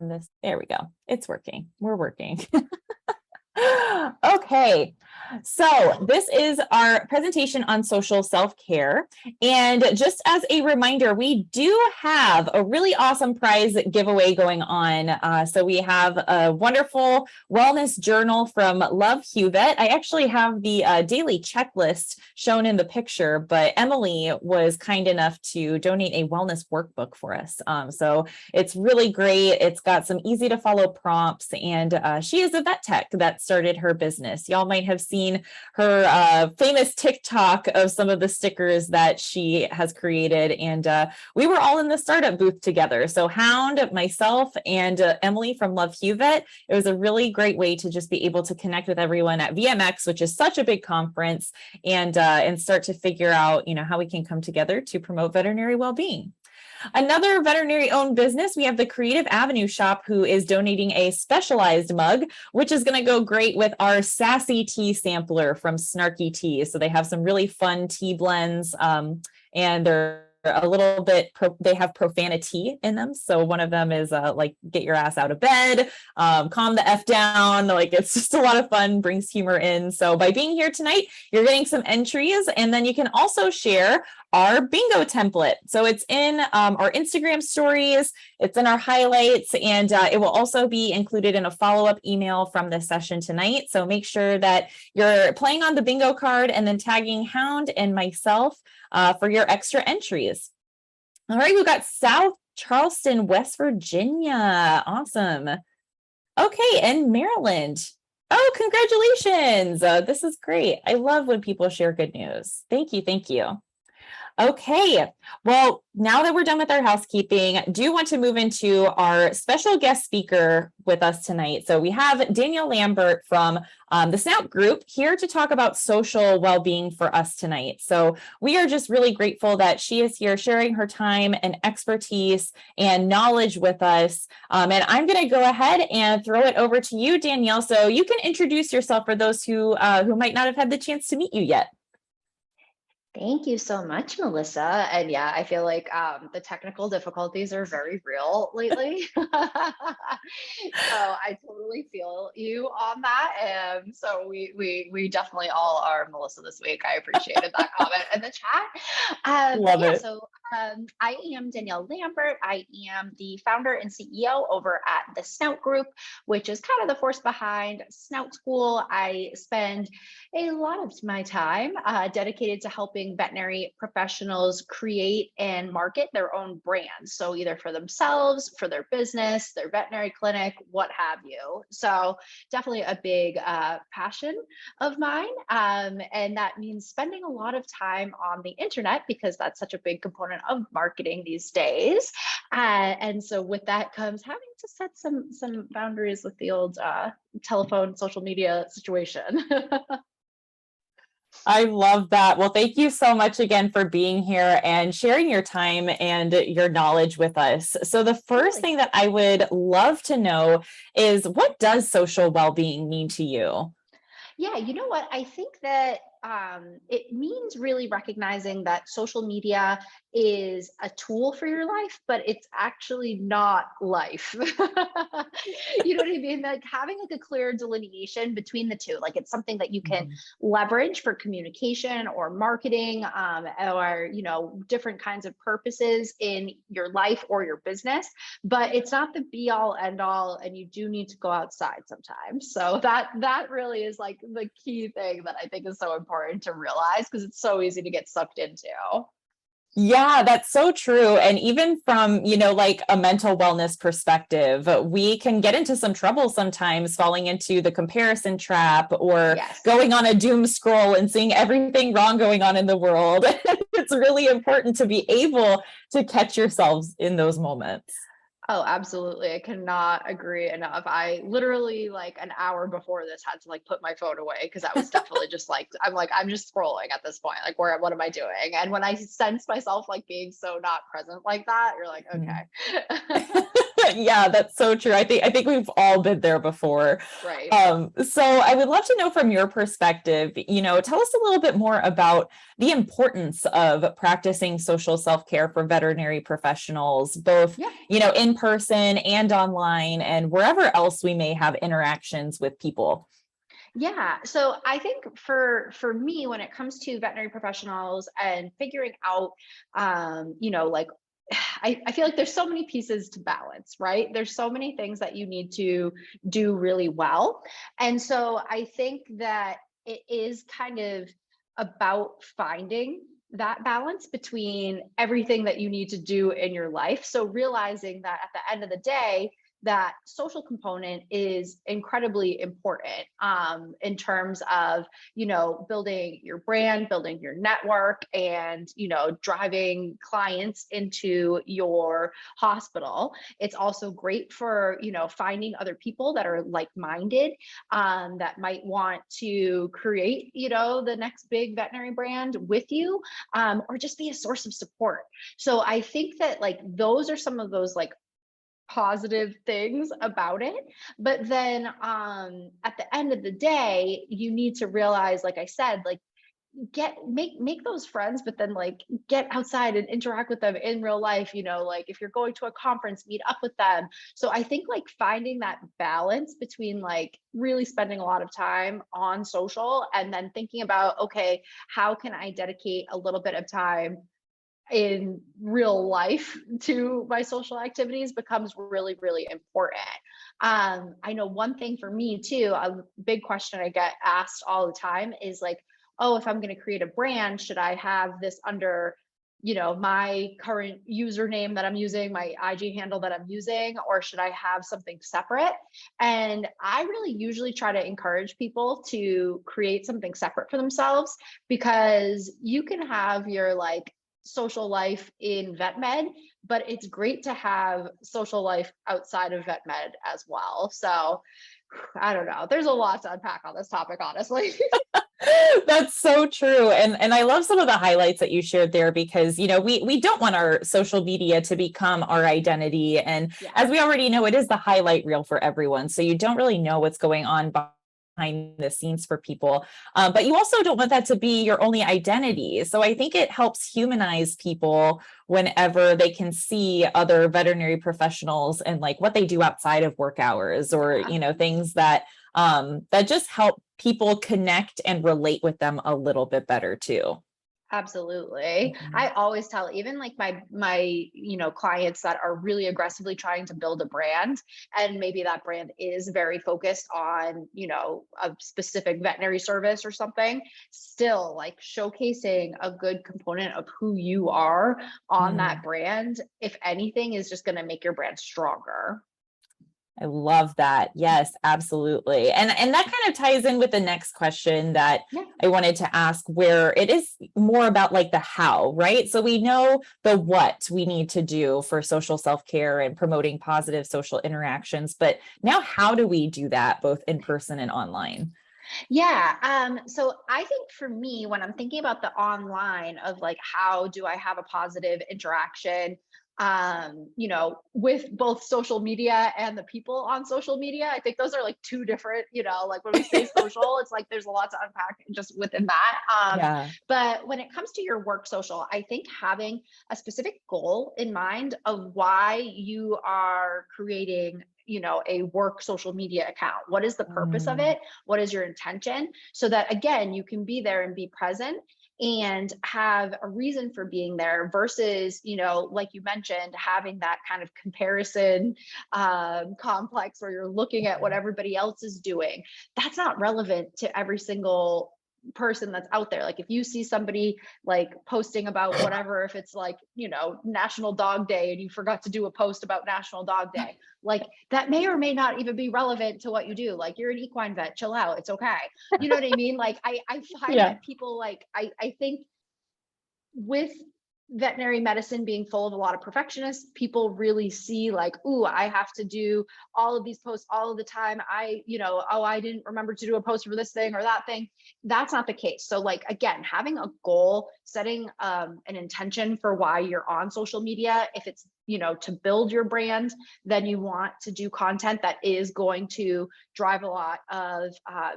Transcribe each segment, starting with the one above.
this. There we go. It's working. We're working. Okay, so this is our presentation on social self-care. And just as a reminder, we do have a really awesome prize giveaway going on. So we have a wonderful wellness journal from Love Hewitt. I actually have the daily checklist shown in the picture, but Emily was kind enough to donate a wellness workbook for us. So it's really great. It's got some easy to follow prompts, and she is a vet tech that started her business. Y'all might have seen her famous TikTok of some of the stickers that she has created, and we were all in the startup booth together. So Hound, myself, and Emily from Love Hewitt. It was a really great way to just be able to connect with everyone at VMX, which is such a big conference, and start to figure out, how we can come together to promote veterinary well-being. Another veterinary-owned business, we have the Creative Avenue Shop, who is donating a specialized mug, which is going to go great with our Sassy Tea Sampler from Snarky Tea. So they have some really fun tea blends, and they're a little bit, they have profanity in them. So one of them is like, get your ass out of bed, calm the F down. Like, it's just a lot of fun, brings humor in. So by being here tonight, you're getting some entries, and then you can also share our bingo template. So it's in our Instagram stories, it's in our highlights, and it will also be included in a follow-up email from this session tonight. So make sure that you're playing on the bingo card and then tagging Hound and myself for your extra entries. All right, we've got South Charleston, West Virginia. Awesome. Okay, and Maryland. Oh, congratulations. This is great. I love when people share good news. Thank you. Thank you. Okay, well, now that we're done with our housekeeping, do want to move into our special guest speaker with us tonight. So we have Danielle Lambert from the Snout Group here to talk about social well-being for us tonight. So we are just really grateful that she is here sharing her time and expertise and knowledge with us. And I'm going to go ahead and throw it over to you, Danielle, so you can introduce yourself for those who might not have had the chance to meet you yet. Thank you so much, Melissa. And yeah, I feel like the technical difficulties are very real lately. So I totally feel you on that. So we definitely all are Melissa this week. I appreciated that comment in the chat. Love it. So I am Danielle Lambert. I am the founder and CEO over at the Snout Group, which is kind of the force behind Snout School. I spend a lot of my time dedicated to helping veterinary professionals create and market their own brands. So either for themselves, for their business, their veterinary clinic, what have you. So definitely a big passion of mine. And that means spending a lot of time on the internet, because that's such a big component of marketing these days. And so with that comes having to set some boundaries with the old telephone, social media situation. I love that. Well, thank you so much again for being here and sharing your time and your knowledge with us. So the first thing that I would love to know is, what does social well-being mean to you? Yeah, you know what? I think that it means really recognizing that social media is a tool for your life, but it's actually not life. You know what I mean? Like having like a clear delineation between the two, like it's something that you can leverage for communication or marketing, or different kinds of purposes in your life or your business, but it's not the be all end all, and you do need to go outside sometimes. So that really is like the key thing that I think is so important to realize, because it's so easy to get sucked into. Yeah, that's so true. And even from, like a mental wellness perspective, we can get into some trouble sometimes falling into the comparison trap, or going on a doom scroll and seeing everything wrong going on in the world. It's really important to be able to catch yourselves in those moments. Oh, absolutely. I cannot agree enough. I literally, like an hour before this, had to like put my phone away, because I was definitely just like, I'm just scrolling at this point. Like, what am I doing? And when I sense myself like being so not present like that, you're like, okay. Yeah, that's so true. I think we've all been there before. Right. So I would love to know from your perspective, tell us a little bit more about the importance of practicing social self-care for veterinary professionals, both, Yeah. in person and online and wherever else we may have interactions with people. Yeah. So I think for me, when it comes to veterinary professionals and figuring out, like I feel like there's so many pieces to balance, right? There's so many things that you need to do really well. And so I think that it is kind of about finding that balance between everything that you need to do in your life. So realizing that at the end of the day, that social component is incredibly important in terms of building your brand, building your network, and driving clients into your hospital. It's also great for finding other people that are like-minded, that might want to create the next big veterinary brand with you, or just be a source of support. So I think that like those are some of those like positive things about it. But then at the end of the day, you need to realize, like I said, like make those friends, but then like get outside and interact with them in real life. Like if you're going to a conference, meet up with them. So I think like finding that balance between like really spending a lot of time on social and then thinking about, okay, how can I dedicate a little bit of time in real life to my social activities becomes really, really important. I know one thing for me too, a big question I get asked all the time is like, oh, if I'm going to create a brand, should I have this under, my current username that I'm using, my IG handle that I'm using, or should I have something separate? And I really usually try to encourage people to create something separate for themselves, because you can have your like social life in vet med, but it's great to have social life outside of vet med as well. So I don't know. There's a lot to unpack on this topic, honestly. That's so true. And I love some of the highlights that you shared there, because, we don't want our social media to become our identity. And Yeah, as we already know, it is the highlight reel for everyone. So you don't really know what's going on behind the scenes for people. But you also don't want that to be your only identity. So I think it helps humanize people whenever they can see other veterinary professionals and like what they do outside of work hours, or, yeah. things that that just help people connect and relate with them a little bit better too. Absolutely. Mhm. I always tell even like my clients that are really aggressively trying to build a brand, and maybe that brand is very focused on, a specific veterinary service or something, still like showcasing a good component of who you are on that Mm. brand, if anything, is just going to make your brand stronger. I love that. Yes, absolutely. And that kind of ties in with the next question that Yeah. I wanted to ask, where it is more about like the how, right? So we know the what we need to do for social self-care and promoting positive social interactions, but now how do we do that both in person and online? Yeah. So I think for me, when I'm thinking about the online of like, how do I have a positive interaction, with both social media and the people on social media, I think those are like two different, like when we say social, it's like there's a lot to unpack just within that. Yeah. But when it comes to your work social, I think having a specific goal in mind of why you are creating a work social media account. What is the purpose of Mm. it? What is your intention? So that again, you can be there and be present and have a reason for being there versus, like you mentioned, having that kind of comparison complex where you're looking at what everybody else is doing. That's not relevant to every single person that's out there. Like if you see somebody like posting about whatever, if it's like, National Dog Day and you forgot to do a post about National Dog Day, like that may or may not even be relevant to what you do. Like you're an equine vet, chill out. It's okay. You know what I mean? Like I find Yeah. that people like, I think with veterinary medicine being full of a lot of perfectionists, people really see like, ooh, I have to do all of these posts all of the time. Oh, I didn't remember to do a post for this thing or that thing. That's not the case. So like, again, having a goal, setting an intention for why you're on social media, if it's to build your brand, then you want to do content that is going to drive a lot of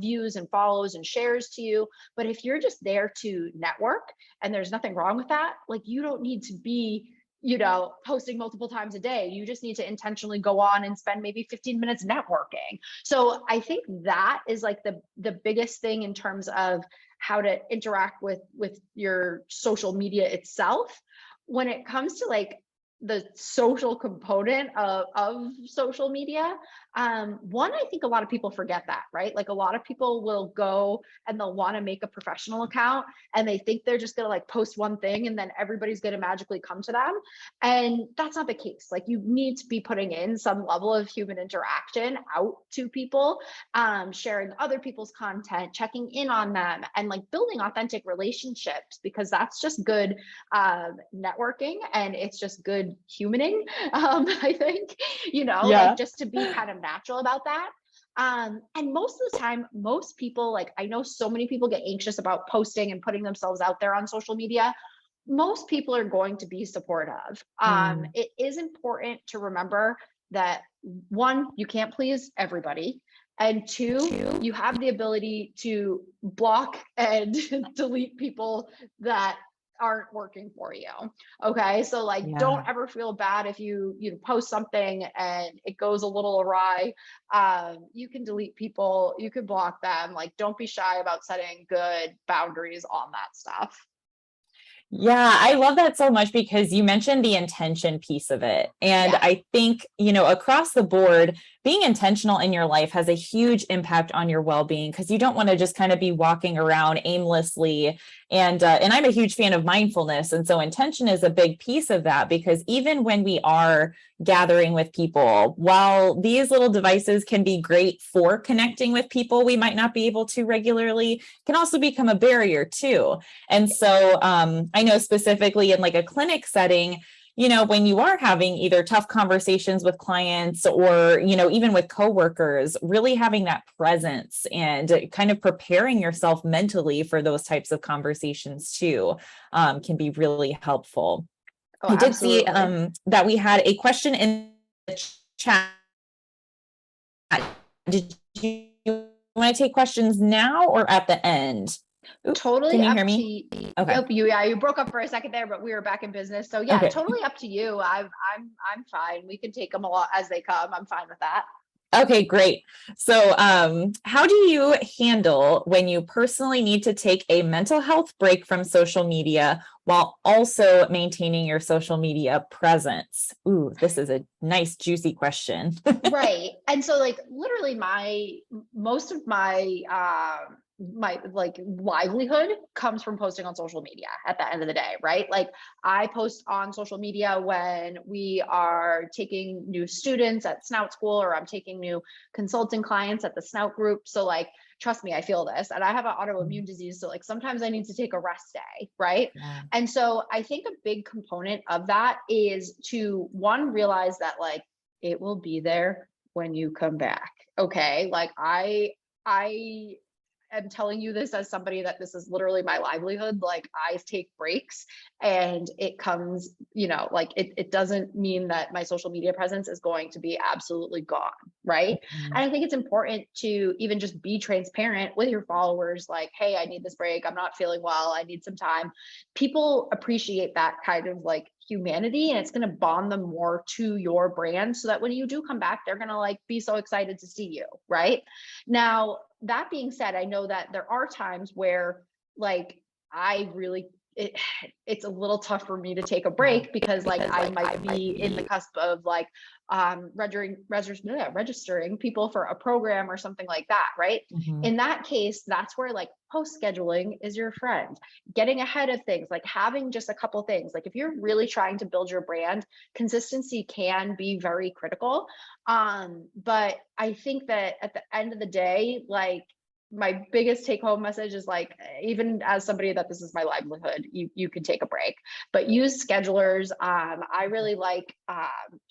views and follows and shares to you. But if you're just there to network, and there's nothing wrong with that, like you don't need to be posting multiple times a day. You just need to intentionally go on and spend maybe 15 minutes networking. So I think that is like the biggest thing in terms of how to interact with your social media itself. When it comes to like the social component of social media, one, I think a lot of people forget that, right? Like a lot of people will go and they'll want to make a professional account, and they think they're just going to like post one thing and then everybody's going to magically come to them. And that's not the case. Like you need to be putting in some level of human interaction out to people, sharing other people's content, checking in on them, and like building authentic relationships, because that's just good networking, and it's just good humaning. I think, like just to be kind of natural about that. And most of the time, most people, like I know so many people get anxious about posting and putting themselves out there on social media. Most people are going to be supportive. It is important to remember that, one, you can't please everybody. And two, you have the ability to block and delete people that aren't working for you. Okay. So like, don't ever feel bad if you post something and it goes a little awry. You can delete people, you can block them. Like, don't be shy about setting good boundaries on that stuff. Yeah, I love that so much, because you mentioned the intention piece of it. And I think, across the board, being intentional in your life has a huge impact on your well-being, because you don't want to just kind of be walking around aimlessly. And I'm a huge fan of mindfulness. And so intention is a big piece of that, because even when we are gathering with people, while these little devices can be great for connecting with people we might not be able to regularly, can also become a barrier too. And so I know specifically in like a clinic setting, when you are having either tough conversations with clients or, even with coworkers, really having that presence and kind of preparing yourself mentally for those types of conversations too, can be really helpful. Oh, I did absolutely. see that we had a question in the chat. Did you want to take questions now or at the end? Oops, totally can you up hear me? to Okay. You broke up for a second there, but we were back in business. So yeah, Okay. totally up to you. I'm fine. We can take them a lot as they come. I'm fine with that. Okay, great. So, how do you handle when you personally need to take a mental health break from social media while also maintaining your social media presence? Ooh, this is a nice, juicy question. Right. And so like literally most of my my like livelihood comes from posting on social media at the end of the day, right? Like I post on social media when we are taking new students at Snout School, or I'm taking new consulting clients at the Snout Group. So like, trust me, I feel this, and I have an autoimmune disease. So like sometimes I need to take a rest day, right? Yeah. And so I think a big component of that is to, one, realize that like it will be there when you come back. Okay. Like I am telling you this as somebody that this is literally my livelihood. Like I take breaks, and it comes, like it doesn't mean that my social media presence is going to be absolutely gone. Right. Mhm. And I think it's important to even just be transparent with your followers. Like, hey, I need this break. I'm not feeling well. I need some time. People appreciate that kind of like humanity, and it's going to bond them more to your brand, so that when you do come back, they're going to like be so excited to see you. Right. Now, that being said, I know that there are times where like I really it's a little tough for me to take a break, because like I might be in the cusp of like registering people for a program or something like that, right? Mhm. In that case, that's where like post scheduling is your friend. Getting ahead of things, like having just a couple things. Like if you're really trying to build your brand, consistency can be very critical. But I think that at the end of the day, like my biggest take home message is like, even as somebody that this is my livelihood, you can take a break, but use schedulers. I really like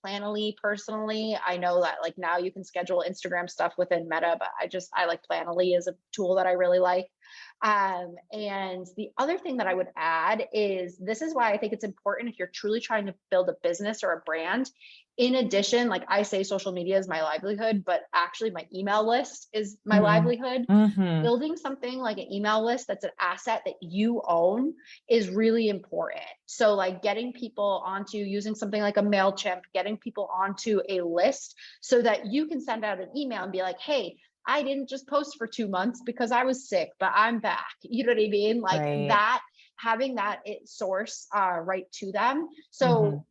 Planoly personally. I know that like now you can schedule Instagram stuff within Meta, but I like Planoly as a tool that I really like. And the other thing that I would add is this is why I think it's important if you're truly trying to build a business or a brand. In addition, like I say, social media is my livelihood, but actually my email list is my livelihood. Mm-hmm. Building something like an email list that's an asset that you own is really important. So like getting people onto using something like a MailChimp, getting people onto a list so that you can send out an email and be like, hey, I didn't just post for 2 months because I was sick, but I'm back. You know what I mean? Like that, having that source right to them. So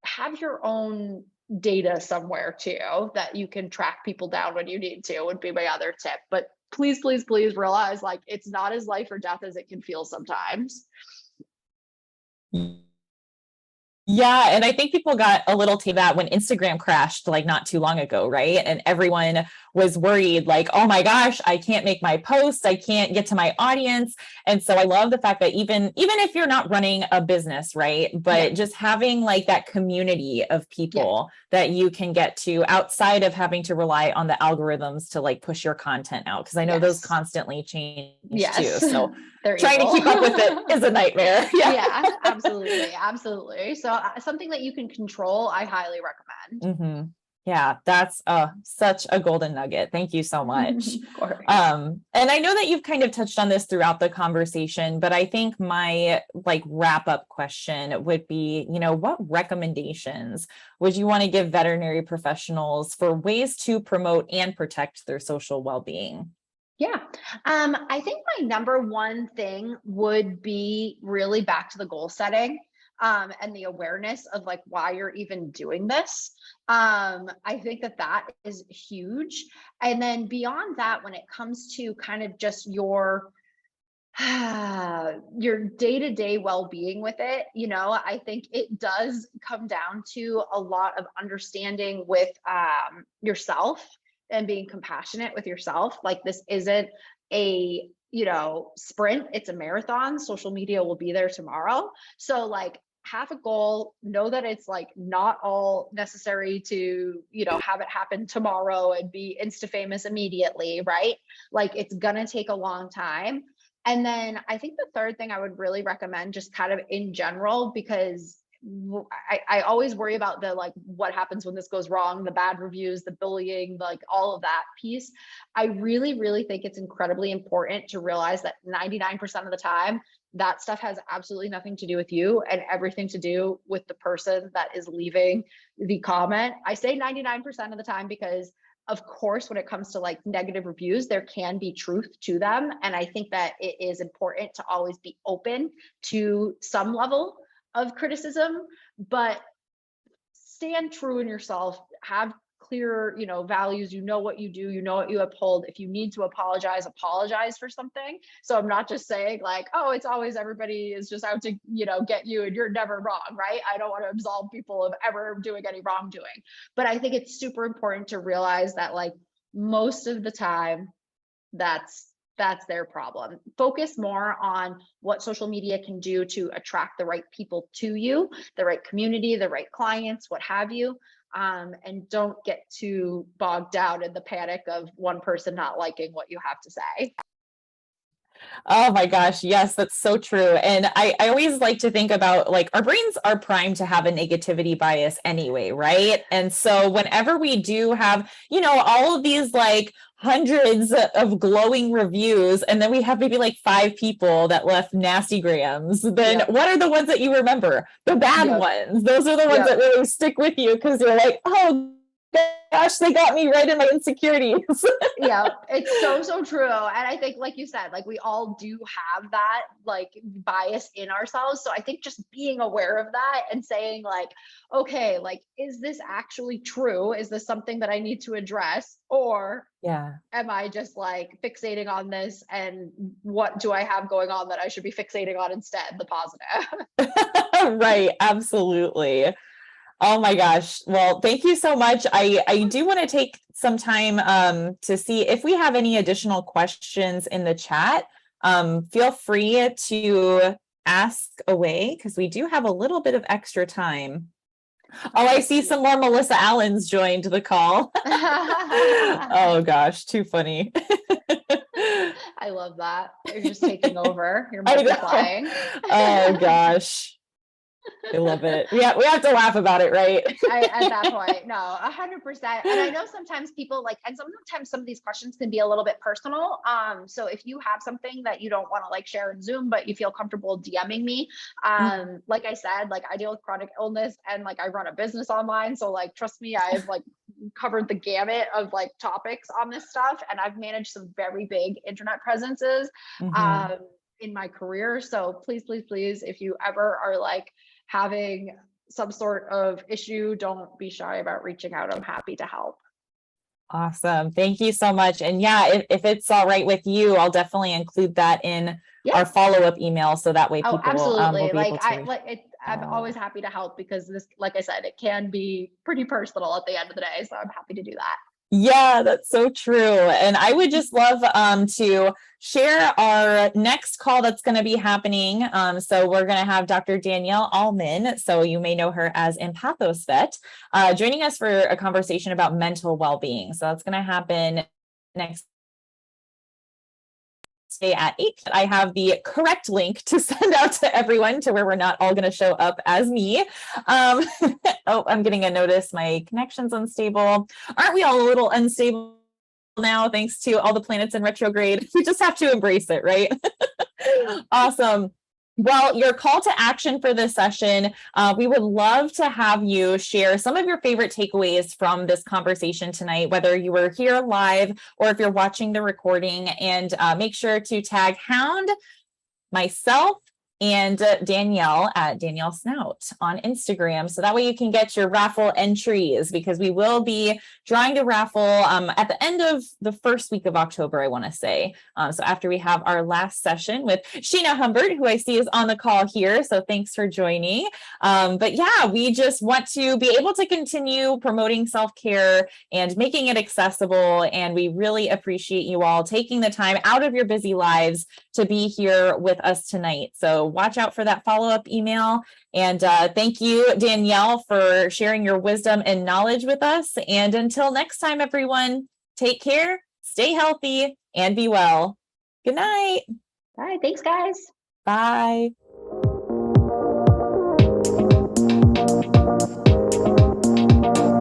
have your own data somewhere too that you can track people down when you need to would be my other tip. But please, please, please realize like it's not as life or death as it can feel sometimes. Yeah, and I think people got a little to that when Instagram crashed like not too long ago, right? And everyone was worried like, oh my gosh, I can't make my posts, I can't get to my audience. And so I love the fact that even if you're not running a business, right? But just having like that community of people that you can get to outside of having to rely on the algorithms to like push your content out. Because I know those constantly change too. So trying to keep up with it is a nightmare. Yeah, absolutely. Absolutely. So something that you can control, I highly recommend. Yeah, that's such a golden nugget. Thank you so much. Of course. And I know that you've kind of touched on this throughout the conversation, but I think my like wrap up question would be, what recommendations would you want to give veterinary professionals for ways to promote and protect their social well-being? Yeah. I think my number one thing would be really back to the goal setting and the awareness of like why you're even doing this. I think that is huge. And then beyond that, when it comes to kind of just your day-to-day well-being with it, I think it does come down to a lot of understanding with yourself and being compassionate with yourself. Like this isn't a sprint, it's a marathon. Social media will be there tomorrow. So like have a goal, know that it's like not all necessary to have it happen tomorrow and be insta famous immediately, right? Like it's gonna take a long time. And then I think the third thing I would really recommend, just kind of in general, because I always worry about the like what happens when this goes wrong, the bad reviews, the bullying, like all of that piece. I really, really think it's incredibly important to realize that 99% of the time, that stuff has absolutely nothing to do with you and everything to do with the person that is leaving the comment. I say 99% of the time because of course, when it comes to like negative reviews, there can be truth to them. And I think that it is important to always be open to some level of criticism, but stand true in yourself, have clear, values, what you do, what you uphold. If you need to apologize for something. So I'm not just saying like, oh, it's always everybody is just out to, get you and you're never wrong, right? I don't want to absolve people of ever doing any wrongdoing. But I think it's super important to realize that like most of the time that's their problem. Focus more on what social media can do to attract the right people to you, the right community, the right clients, what have you. And don't get too bogged down in the panic of one person not liking what you have to say. Oh my gosh. Yes, that's so true. And I always like to think about like our brains are primed to have a negativity bias anyway, right? And so whenever we do have, all of these like hundreds of glowing reviews, and then we have maybe like 5 people that left nasty grams, then what are the ones that you remember? The bad ones. Those are the ones that really stick with you because you're like, oh gosh, they got me right in my insecurities. Yeah, it's so true. And I think, like you said, like we all do have that like bias in ourselves. So I think just being aware of that and saying like, okay, like, is this actually true? Is this something that I need to address? Or am I just like fixating on this? And what do I have going on that I should be fixating on instead? The positive. Right. Absolutely. Oh my gosh. Well, thank you so much. I do want to take some time to see if we have any additional questions in the chat. Feel free to ask away because we do have a little bit of extra time. Oh, I see some more Melissa Allens joined the call. Oh gosh, too funny. I love that. You're just taking over. You're I know. multiplying. Oh gosh. I love it. Yeah, we have to laugh about it, right? At that point, no, 100%. And I know sometimes people like, and sometimes some of these questions can be a little bit personal. So if you have something that you don't want to like share in Zoom, but you feel comfortable DMing me, like I said, like I deal with chronic illness and like I run a business online. So like, trust me, I've like covered the gamut of like topics on this stuff. And I've managed some very big internet presences in my career. So please, please, please, if you ever are like having some sort of issue, don't be shy about reaching out. I'm happy to help. Awesome. Thank you so much. And yeah, if it's all right with you, I'll definitely include that in our follow-up email. So that way people absolutely. will be able to I'm always happy to help because this, like I said, it can be pretty personal at the end of the day. So I'm happy to do that. Yeah, that's so true. And I would just love to share our next call that's going to be happening. So we're going to have Dr. Danielle Allman, so you may know her as EmpathosVet, joining us for a conversation about mental well-being. So that's going to happen next Day at 8. I have the correct link to send out to everyone to where we're not all going to show up as me. Oh, I'm getting a notice. My connection's unstable. Aren't we all a little unstable now, thanks to all the planets in retrograde? We just have to embrace it, right? Awesome. Well, your call to action for this session, we would love to have you share some of your favorite takeaways from this conversation tonight, whether you were here live or if you're watching the recording, and make sure to tag Hound, myself, and Danielle at Danielle Snout on Instagram. So that way you can get your raffle entries, because we will be drawing the raffle at the end of the first week of October, I want to say. So after we have our last session with Sheena Humbert, who I see is on the call here. So thanks for joining. But yeah, we just want to be able to continue promoting self-care and making it accessible. And we really appreciate you all taking the time out of your busy lives to be here with us tonight. So watch out for that follow-up email. And thank you, Danielle, for sharing your wisdom and knowledge with us. And until next time, everyone, take care, stay healthy, and be well. Good night. All right. Thanks, guys. Bye.